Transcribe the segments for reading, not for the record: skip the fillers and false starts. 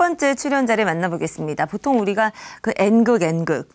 번째 출연자를 만나보겠습니다. 보통 우리가 그 N극, N극,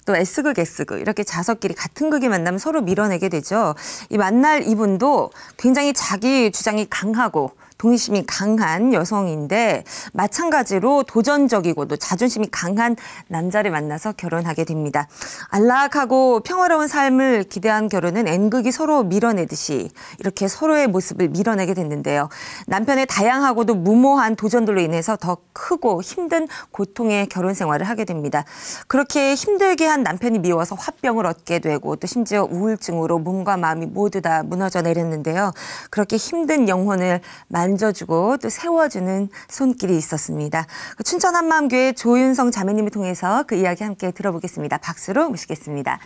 또 S극, S극 이렇게 자석끼리 같은 극이 만나면 서로 밀어내게 되죠. 이 만날 이분도 굉장히 자기 주장이 강하고 동의심이 강한 여성인데 마찬가지로 도전적이고 또 자존심이 강한 남자를 만나서 결혼하게 됩니다. 안락하고 평화로운 삶을 기대한 결혼은 N극이 서로 밀어내듯이 이렇게 서로의 모습을 밀어내게 됐는데요. 남편의 다양하고도 무모한 도전들로 인해서 더 크고 힘든 고통의 결혼 생활을 하게 됩니다. 그렇게 힘들게 한 남편이 미워서 화병을 얻게 되고 또 심지어 우울증으로 몸과 마음이 모두 다 무너져 내렸는데요. 그렇게 힘든 영혼을 만져주고 또 세워주는 손길이 있었습니다. 춘천 한마음교회 조윤성 자매님을 통해서 그 이야기 함께 들어보겠습니다. 박수로 모시겠습니다.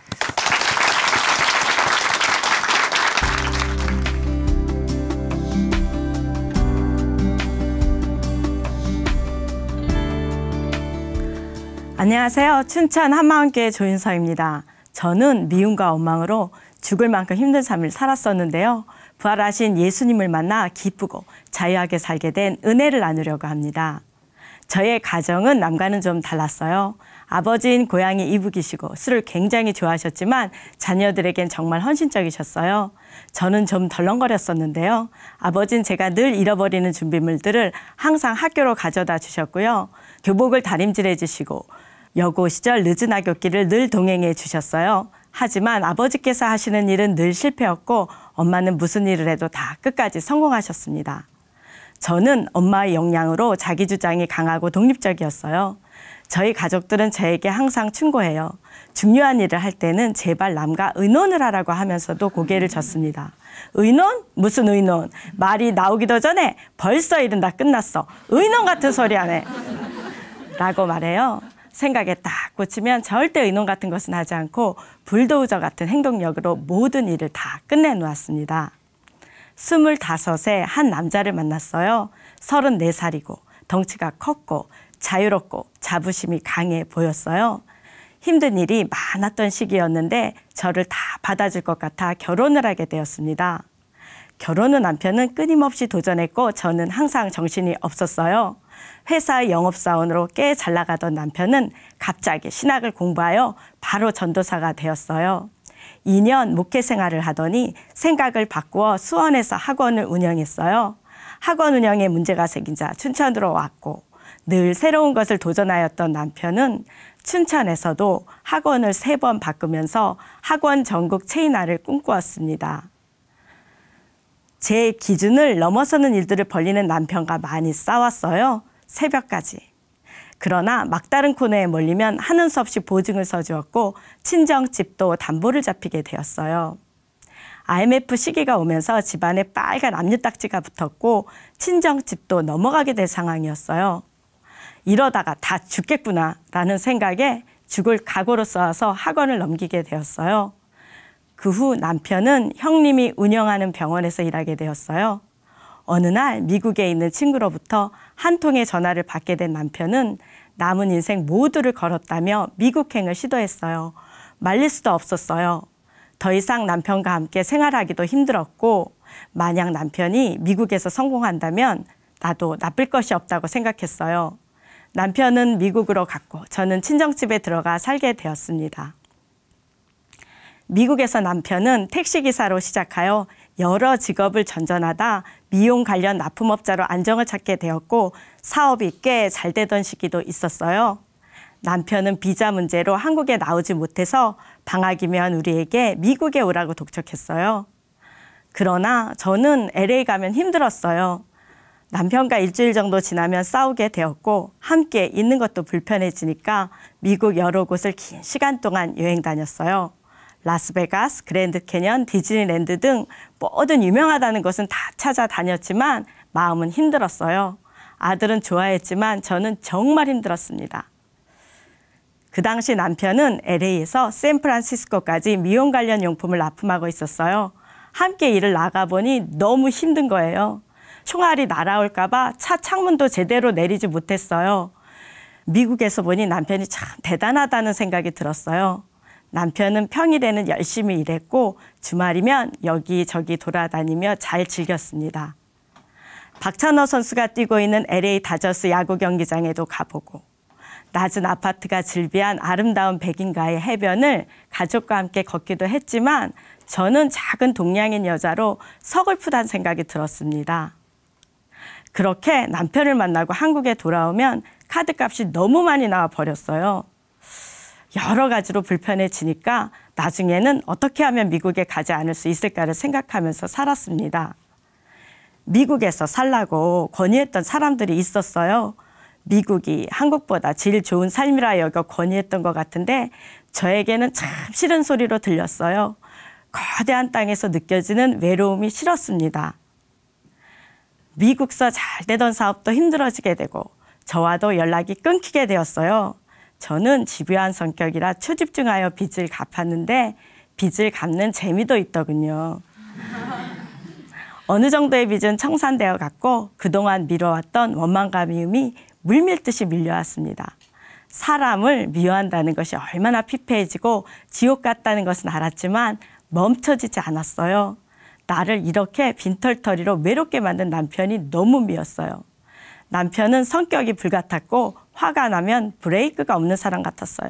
안녕하세요. 춘천 한마음교회 조윤성입니다. 저는 미움과 원망으로 죽을 만큼 힘든 삶을 살았었는데요. 부활하신 예수님을 만나 기쁘고 자유하게 살게 된 은혜를 나누려고 합니다. 저의 가정은 남과는 좀 달랐어요. 아버지인 고향이 이북이시고 술을 굉장히 좋아하셨지만 자녀들에겐 정말 헌신적이셨어요. 저는 좀 덜렁거렸었는데요. 아버지는 제가 늘 잃어버리는 준비물들을 항상 학교로 가져다 주셨고요. 교복을 다림질해 주시고 여고 시절 늦은 하굣길을 늘 동행해 주셨어요. 하지만 아버지께서 하시는 일은 늘 실패였고 엄마는 무슨 일을 해도 다 끝까지 성공하셨습니다. 저는 엄마의 영향으로 자기 주장이 강하고 독립적이었어요. 저희 가족들은 저에게 항상 충고해요. 중요한 일을 할 때는 제발 남과 의논을 하라고 하면서도 고개를 젓습니다. 의논? 무슨 의논? 말이 나오기도 전에 벌써 일은 다 끝났어. 의논 같은 소리 하네. 라고 말해요. 생각에 딱 꽂히면 절대 의논 같은 것은 하지 않고 불도저 같은 행동력으로 모든 일을 다 끝내놓았습니다. 25세 한 남자를 만났어요. 34살이고 덩치가 컸고 자유롭고 자부심이 강해 보였어요. 힘든 일이 많았던 시기였는데 저를 다 받아줄 것 같아 결혼을 하게 되었습니다. 결혼 후 남편은 끊임없이 도전했고 저는 항상 정신이 없었어요. 회사의 영업사원으로 꽤 잘 나가던 남편은 갑자기 신학을 공부하여 바로 전도사가 되었어요. 2년 목회 생활을 하더니 생각을 바꾸어 수원에서 학원을 운영했어요. 학원 운영에 문제가 생기자 춘천으로 왔고 늘 새로운 것을 도전하였던 남편은 춘천에서도 학원을 3번 바꾸면서 학원 전국 체인화를 꿈꾸었습니다. 제 기준을 넘어서는 일들을 벌이는 남편과 많이 싸웠어요. 새벽까지. 그러나 막다른 코너에 몰리면 하는 수 없이 보증을 서주었고 친정집도 담보를 잡히게 되었어요. IMF 시기가 오면서 집안에 빨간 압류딱지가 붙었고 친정집도 넘어가게 될 상황이었어요. 이러다가 다 죽겠구나 라는 생각에 죽을 각오로 써서 학원을 넘기게 되었어요. 그 후 남편은 형님이 운영하는 병원에서 일하게 되었어요. 어느 날 미국에 있는 친구로부터 한 통의 전화를 받게 된 남편은 남은 인생 모두를 걸었다며 미국행을 시도했어요. 말릴 수도 없었어요. 더 이상 남편과 함께 생활하기도 힘들었고 만약 남편이 미국에서 성공한다면 나도 나쁠 것이 없다고 생각했어요. 남편은 미국으로 갔고 저는 친정집에 들어가 살게 되었습니다. 미국에서 남편은 택시기사로 시작하여 여러 직업을 전전하다 미용 관련 납품업자로 안정을 찾게 되었고 사업이 꽤 잘 되던 시기도 있었어요. 남편은 비자 문제로 한국에 나오지 못해서 방학이면 우리에게 미국에 오라고 독촉했어요. 그러나 저는 LA 가면 힘들었어요. 남편과 일주일 정도 지나면 싸우게 되었고 함께 있는 것도 불편해지니까 미국 여러 곳을 긴 시간 동안 여행 다녔어요. 라스베가스, 그랜드 캐년, 디즈니랜드 등 모든 유명하다는 곳은 다 찾아다녔지만 마음은 힘들었어요. 아들은 좋아했지만 저는 정말 힘들었습니다. 그 당시 남편은 LA에서 샌프란시스코까지 미용 관련 용품을 납품하고 있었어요. 함께 일을 나가보니 너무 힘든 거예요. 총알이 날아올까 봐 차 창문도 제대로 내리지 못했어요. 미국에서 보니 남편이 참 대단하다는 생각이 들었어요. 남편은 평일에는 열심히 일했고 주말이면 여기저기 돌아다니며 잘 즐겼습니다. 박찬호 선수가 뛰고 있는 LA 다저스 야구 경기장에도 가보고 낮은 아파트가 즐비한 아름다운 백인가의 해변을 가족과 함께 걷기도 했지만 저는 작은 동양인 여자로 서글프다는 생각이 들었습니다. 그렇게 남편을 만나고 한국에 돌아오면 카드값이 너무 많이 나와 버렸어요. 여러 가지로 불편해지니까 나중에는 어떻게 하면 미국에 가지 않을 수 있을까를 생각하면서 살았습니다. 미국에서 살라고 권유했던 사람들이 있었어요. 미국이 한국보다 질 좋은 삶이라 여겨 권유했던 것 같은데 저에게는 참 싫은 소리로 들렸어요. 거대한 땅에서 느껴지는 외로움이 싫었습니다. 미국서 잘 되던 사업도 힘들어지게 되고 저와도 연락이 끊기게 되었어요. 저는 집요한 성격이라 초집중하여 빚을 갚았는데 빚을 갚는 재미도 있더군요. 어느 정도의 빚은 청산되어 갔고 그동안 미뤄왔던 원망과 미움이 물밀듯이 밀려왔습니다. 사람을 미워한다는 것이 얼마나 피폐해지고 지옥 같다는 것은 알았지만 멈춰지지 않았어요. 나를 이렇게 빈털터리로 외롭게 만든 남편이 너무 미웠어요. 남편은 성격이 불같았고 화가 나면 브레이크가 없는 사람 같았어요.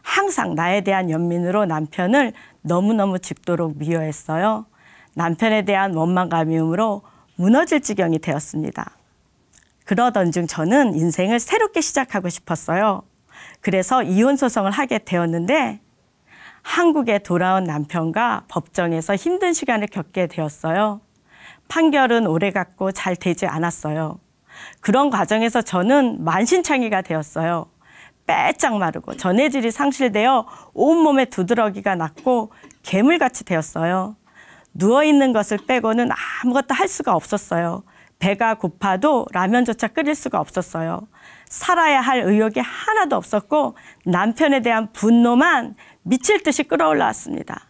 항상 나에 대한 연민으로 남편을 너무너무 죽도록 미워했어요. 남편에 대한 원망과 미움으로 무너질 지경이 되었습니다. 그러던 중 저는 인생을 새롭게 시작하고 싶었어요. 그래서 이혼 소송을 하게 되었는데 한국에 돌아온 남편과 법정에서 힘든 시간을 겪게 되었어요. 판결은 오래갔고 잘 되지 않았어요. 그런 과정에서 저는 만신창이가 되었어요. 빼짝 마르고 전해질이 상실되어 온몸에 두드러기가 났고 괴물같이 되었어요. 누워있는 것을 빼고는 아무것도 할 수가 없었어요. 배가 고파도 라면조차 끓일 수가 없었어요. 살아야 할 의욕이 하나도 없었고 남편에 대한 분노만 미칠 듯이 끌어올라왔습니다.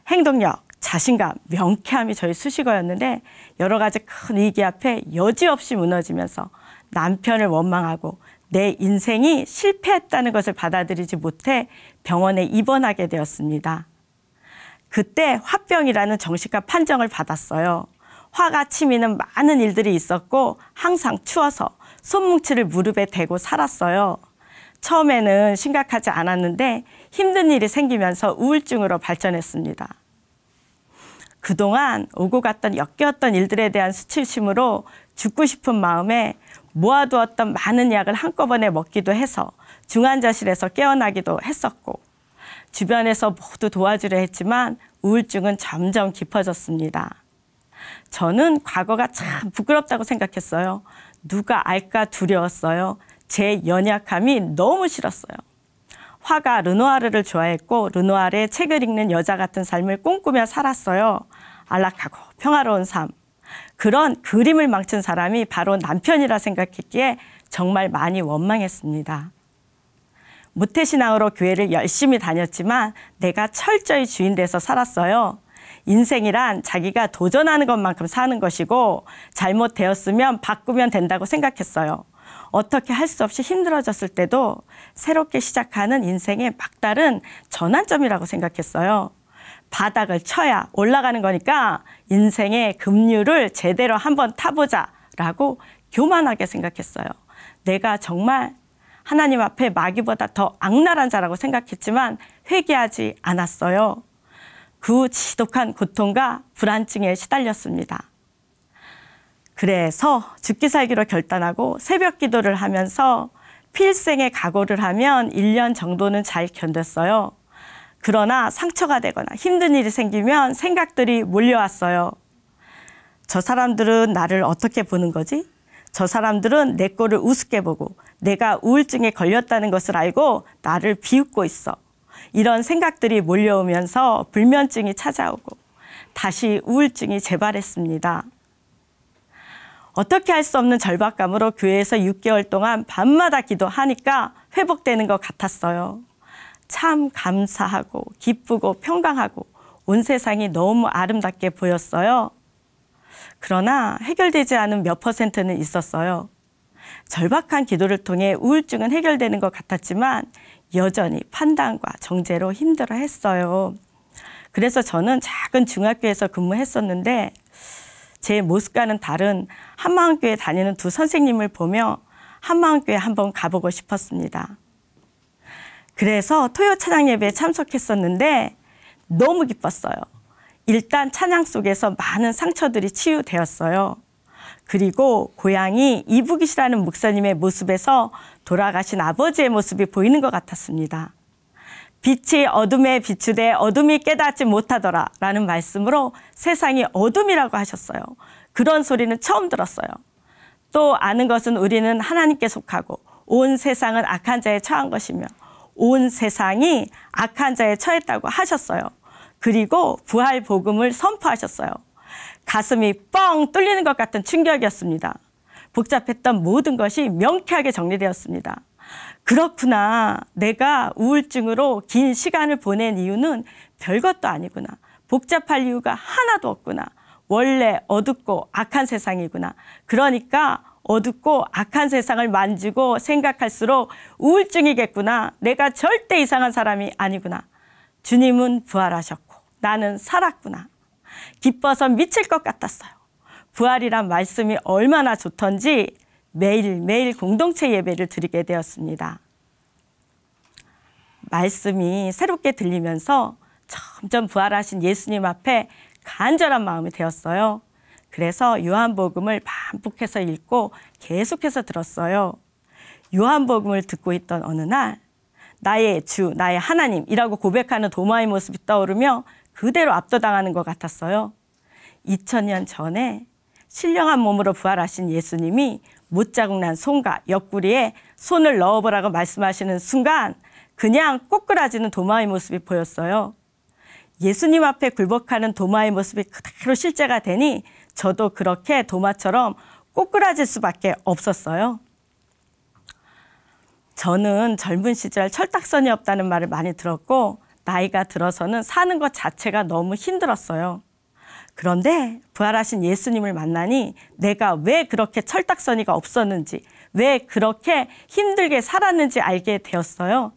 행동력, 자신감, 명쾌함이 저희 수식어였는데 여러 가지 큰 위기 앞에 여지없이 무너지면서 남편을 원망하고 내 인생이 실패했다는 것을 받아들이지 못해 병원에 입원하게 되었습니다. 그때 화병이라는 정신과 판정을 받았어요. 화가 치미는 많은 일들이 있었고 항상 추워서 손뭉치를 무릎에 대고 살았어요. 처음에는 심각하지 않았는데 힘든 일이 생기면서 우울증으로 발전했습니다. 그동안 오고 갔던 역겨웠던 일들에 대한 수치심으로 죽고 싶은 마음에 모아두었던 많은 약을 한꺼번에 먹기도 해서 중환자실에서 깨어나기도 했었고 주변에서 모두 도와주려 했지만 우울증은 점점 깊어졌습니다. 저는 과거가 참 부끄럽다고 생각했어요. 누가 알까 두려웠어요. 제 연약함이 너무 싫었어요. 화가 르누아르를 좋아했고 르누아르의 책을 읽는 여자 같은 삶을 꿈꾸며 살았어요. 안락하고 평화로운 삶. 그런 그림을 망친 사람이 바로 남편이라 생각했기에 정말 많이 원망했습니다. 모태신앙으로 교회를 열심히 다녔지만 내가 철저히 주인 돼서 살았어요. 인생이란 자기가 도전하는 것만큼 사는 것이고 잘못되었으면 바꾸면 된다고 생각했어요. 어떻게 할 수 없이 힘들어졌을 때도 새롭게 시작하는 인생의 막다른 전환점이라고 생각했어요. 바닥을 쳐야 올라가는 거니까 인생의 급류를 제대로 한번 타보자라고 교만하게 생각했어요. 내가 정말 하나님 앞에 마귀보다 더 악랄한 자라고 생각했지만 회개하지 않았어요. 그 지독한 고통과 불안증에 시달렸습니다. 그래서 죽기 살기로 결단하고 새벽 기도를 하면서 필생의 각오를 하면 1년 정도는 잘 견뎠어요. 그러나 상처가 되거나 힘든 일이 생기면 생각들이 몰려왔어요. 저 사람들은 나를 어떻게 보는 거지? 저 사람들은 내 꼴을 우습게 보고 내가 우울증에 걸렸다는 것을 알고 나를 비웃고 있어. 이런 생각들이 몰려오면서 불면증이 찾아오고 다시 우울증이 재발했습니다. 어떻게 할 수 없는 절박감으로 교회에서 6개월 동안 밤마다 기도하니까 회복되는 것 같았어요. 참 감사하고 기쁘고 평강하고 온 세상이 너무 아름답게 보였어요. 그러나 해결되지 않은 몇 %는 있었어요. 절박한 기도를 통해 우울증은 해결되는 것 같았지만 여전히 판단과 정죄로 힘들어했어요. 그래서 저는 작은 중학교에서 근무했었는데 제 모습과는 다른 한마음교회 다니는 두 선생님을 보며 한마음교회 한번 가보고 싶었습니다. 그래서 토요 찬양 예배에 참석했었는데 너무 기뻤어요. 일단 찬양 속에서 많은 상처들이 치유되었어요. 그리고 고향이 이북이시라는 목사님의 모습에서 돌아가신 아버지의 모습이 보이는 것 같았습니다. 빛이 어둠에 비추되 어둠이 깨닫지 못하더라 라는 말씀으로 세상이 어둠이라고 하셨어요. 그런 소리는 처음 들었어요. 또 아는 것은 우리는 하나님께 속하고 온 세상은 악한 자에 처한 것이며 온 세상이 악한 자에 처했다고 하셨어요. 그리고 부활 복음을 선포하셨어요. 가슴이 뻥 뚫리는 것 같은 충격이었습니다. 복잡했던 모든 것이 명쾌하게 정리되었습니다. 그렇구나. 내가 우울증으로 긴 시간을 보낸 이유는 별것도 아니구나. 복잡할 이유가 하나도 없구나. 원래 어둡고 악한 세상이구나. 그러니까 어둡고 악한 세상을 만지고 생각할수록 우울증이겠구나. 내가 절대 이상한 사람이 아니구나. 주님은 부활하셨고 나는 살았구나. 기뻐서 미칠 것 같았어요. 부활이란 말씀이 얼마나 좋던지 매일매일 공동체 예배를 드리게 되었습니다. 말씀이 새롭게 들리면서 점점 부활하신 예수님 앞에 간절한 마음이 되었어요. 그래서 요한복음을 반복해서 읽고 계속해서 들었어요. 요한복음을 듣고 있던 어느 날 나의 주, 나의 하나님이라고 고백하는 도마의 모습이 떠오르며 그대로 압도당하는 것 같았어요. 2000년 전에 신령한 몸으로 부활하신 예수님이 못자국 난 손과 옆구리에 손을 넣어보라고 말씀하시는 순간 그냥 꼬꾸라지는 도마의 모습이 보였어요. 예수님 앞에 굴복하는 도마의 모습이 그대로 실제가 되니 저도 그렇게 도마처럼 꼬꾸라질 수밖에 없었어요. 저는 젊은 시절 철딱선이 없다는 말을 많이 들었고 나이가 들어서는 사는 것 자체가 너무 힘들었어요. 그런데 부활하신 예수님을 만나니 내가 왜 그렇게 철딱서니가 없었는지, 왜 그렇게 힘들게 살았는지 알게 되었어요.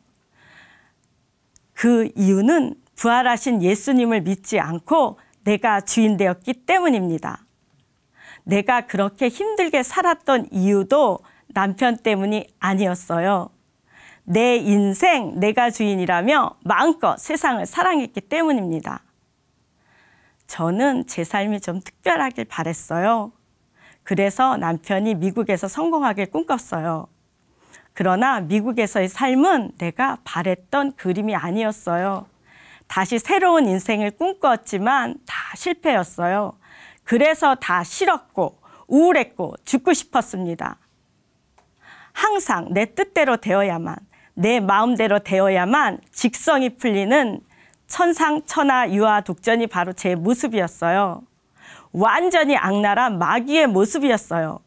그 이유는 부활하신 예수님을 믿지 않고 내가 주인 되었기 때문입니다. 내가 그렇게 힘들게 살았던 이유도 남편 때문이 아니었어요. 내 인생 내가 주인이라며 마음껏 세상을 사랑했기 때문입니다. 저는 제 삶이 좀 특별하길 바랬어요. 그래서 남편이 미국에서 성공하길 꿈꿨어요. 그러나 미국에서의 삶은 내가 바랬던 그림이 아니었어요. 다시 새로운 인생을 꿈꿨지만 다 실패였어요. 그래서 다 싫었고 우울했고 죽고 싶었습니다. 항상 내 뜻대로 되어야만, 내 마음대로 되어야만 직성이 풀리는 천상천하 유아 독전이 바로 제 모습이었어요. 완전히 악랄한 마귀의 모습이었어요.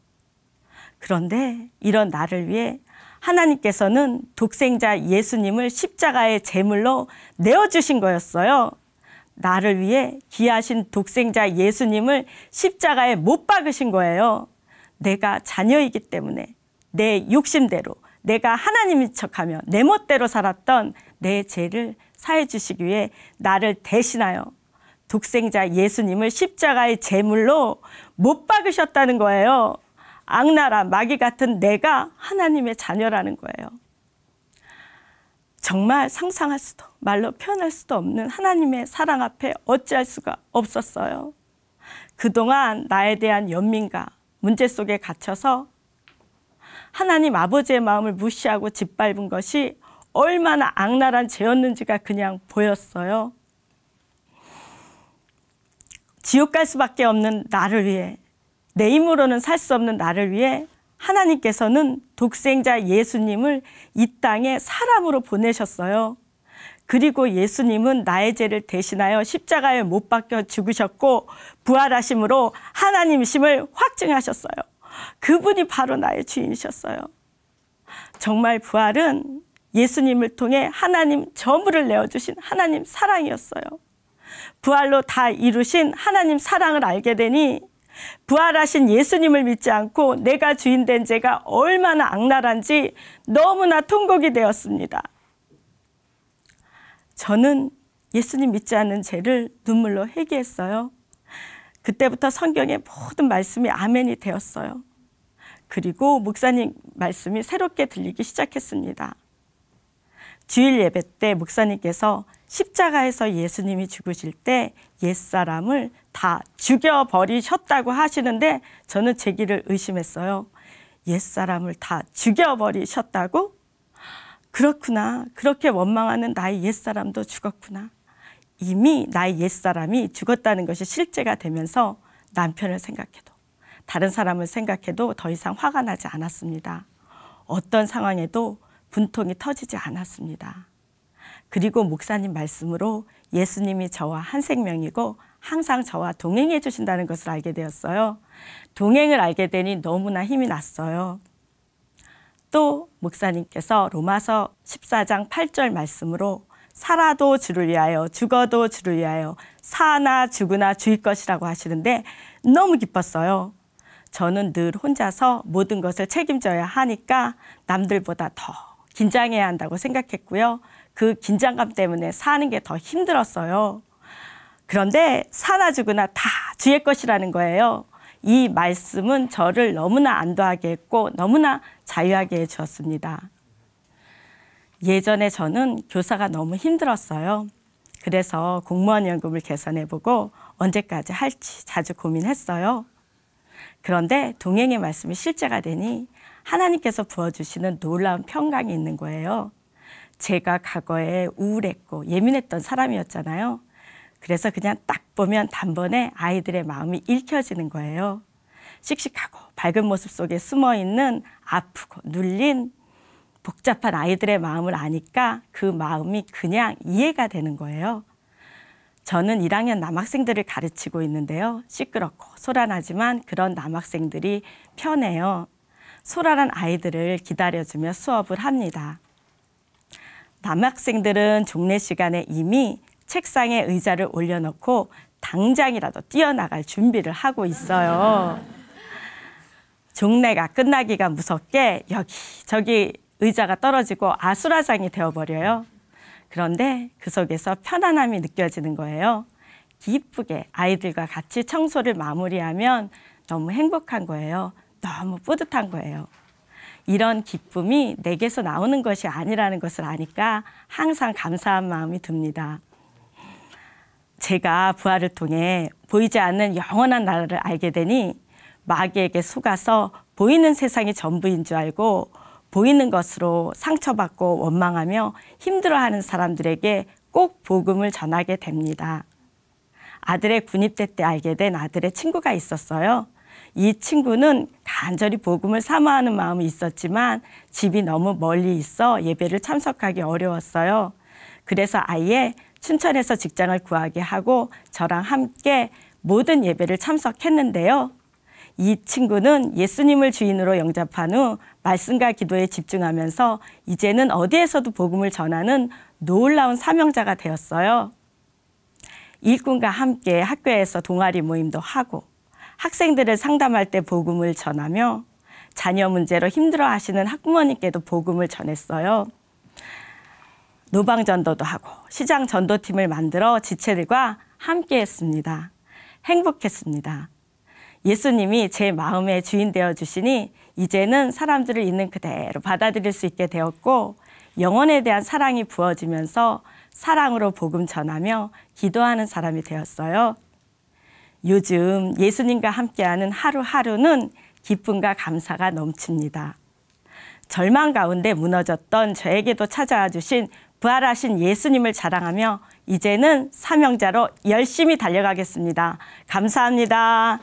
그런데 이런 나를 위해 하나님께서는 독생자 예수님을 십자가의 제물로 내어주신 거였어요. 나를 위해 귀하신 독생자 예수님을 십자가에 못 박으신 거예요. 내가 자녀이기 때문에 내 욕심대로 내가 하나님인 척하며 내 멋대로 살았던 내 죄를 사해 주시기 위해 나를 대신하여 독생자 예수님을 십자가의 제물로 못 박으셨다는 거예요. 악랄한 마귀 같은 내가 하나님의 자녀라는 거예요. 정말 상상할 수도 말로 표현할 수도 없는 하나님의 사랑 앞에 어찌할 수가 없었어요. 그동안 나에 대한 연민과 문제 속에 갇혀서 하나님 아버지의 마음을 무시하고 짓밟은 것이 얼마나 악랄한 죄였는지가 그냥 보였어요. 지옥 갈 수밖에 없는 나를 위해, 내 힘으로는 살 수 없는 나를 위해 하나님께서는 독생자 예수님을 이 땅에 사람으로 보내셨어요. 그리고 예수님은 나의 죄를 대신하여 십자가에 못 박혀 죽으셨고 부활하심으로 하나님이심을 확증하셨어요. 그분이 바로 나의 주인이셨어요. 정말 부활은 예수님을 통해 하나님 전부를 내어주신 하나님 사랑이었어요. 부활로 다 이루신 하나님 사랑을 알게 되니 부활하신 예수님을 믿지 않고 내가 주인된 죄가 얼마나 악랄한지 너무나 통곡이 되었습니다. 저는 예수님 믿지 않는 죄를 눈물로 회개했어요. 그때부터 성경의 모든 말씀이 아멘이 되었어요. 그리고 목사님 말씀이 새롭게 들리기 시작했습니다. 주일 예배 때 목사님께서 십자가에서 예수님이 죽으실 때 옛사람을 다 죽여버리셨다고 하시는데 저는 제 길을 의심했어요. 옛사람을 다 죽여버리셨다고? 그렇구나. 그렇게 원망하는 나의 옛사람도 죽었구나. 이미 나의 옛사람이 죽었다는 것이 실제가 되면서 남편을 생각해도 다른 사람을 생각해도 더 이상 화가 나지 않았습니다. 어떤 상황에도 분통이 터지지 않았습니다. 그리고 목사님 말씀으로 예수님이 저와 한 생명이고 항상 저와 동행해 주신다는 것을 알게 되었어요. 동행을 알게 되니 너무나 힘이 났어요. 또 목사님께서 로마서 14장 8절 말씀으로 살아도 주를 위하여 죽어도 주를 위하여 사나 죽으나 주일 것이라고 하시는데 너무 기뻤어요. 저는 늘 혼자서 모든 것을 책임져야 하니까 남들보다 더 긴장해야 한다고 생각했고요. 그 긴장감 때문에 사는 게 더 힘들었어요. 그런데 사나 죽으나 다 주의 것이라는 거예요. 이 말씀은 저를 너무나 안도하게 했고 너무나 자유하게 해주었습니다. 예전에 저는 교사가 너무 힘들었어요. 그래서 공무원 연금을 개선해보고 언제까지 할지 자주 고민했어요. 그런데 동행의 말씀이 실제가 되니 하나님께서 부어주시는 놀라운 평강이 있는 거예요. 제가 과거에 우울했고 예민했던 사람이었잖아요. 그래서 그냥 딱 보면 단번에 아이들의 마음이 읽혀지는 거예요. 씩씩하고 밝은 모습 속에 숨어있는 아프고 눌린 복잡한 아이들의 마음을 아니까 그 마음이 그냥 이해가 되는 거예요. 저는 1학년 남학생들을 가르치고 있는데요. 시끄럽고 소란하지만 그런 남학생들이 편해요. 소란한 아이들을 기다려주며 수업을 합니다. 남학생들은 종례 시간에 이미 책상에 의자를 올려놓고 당장이라도 뛰어나갈 준비를 하고 있어요. 종례가 끝나기가 무섭게 여기저기 의자가 떨어지고 아수라장이 되어버려요. 그런데 그 속에서 편안함이 느껴지는 거예요. 기쁘게 아이들과 같이 청소를 마무리하면 너무 행복한 거예요. 너무 뿌듯한 거예요. 이런 기쁨이 내게서 나오는 것이 아니라는 것을 아니까 항상 감사한 마음이 듭니다. 제가 부활을 통해 보이지 않는 영원한 나라를 알게 되니 마귀에게 속아서 보이는 세상이 전부인 줄 알고 보이는 것으로 상처받고 원망하며 힘들어하는 사람들에게 꼭 복음을 전하게 됩니다. 아들의 군입대 때 알게 된 아들의 친구가 있었어요. 이 친구는 간절히 복음을 사모하는 마음이 있었지만 집이 너무 멀리 있어 예배를 참석하기 어려웠어요. 그래서 아예 춘천에서 직장을 구하게 하고 저랑 함께 모든 예배를 참석했는데요. 이 친구는 예수님을 주인으로 영접한 후 말씀과 기도에 집중하면서 이제는 어디에서도 복음을 전하는 놀라운 사명자가 되었어요. 일꾼과 함께 학교에서 동아리 모임도 하고 학생들을 상담할 때 복음을 전하며 자녀 문제로 힘들어하시는 학부모님께도 복음을 전했어요. 노방전도도 하고 시장 전도팀을 만들어 지체들과 함께 했습니다. 행복했습니다. 예수님이 제 마음의 주인 되어 주시니 이제는 사람들을 있는 그대로 받아들일 수 있게 되었고 영혼에 대한 사랑이 부어지면서 사랑으로 복음 전하며 기도하는 사람이 되었어요. 요즘 예수님과 함께하는 하루하루는 기쁨과 감사가 넘칩니다. 절망 가운데 무너졌던 저에게도 찾아와 주신 부활하신 예수님을 자랑하며 이제는 사명자로 열심히 달려가겠습니다. 감사합니다.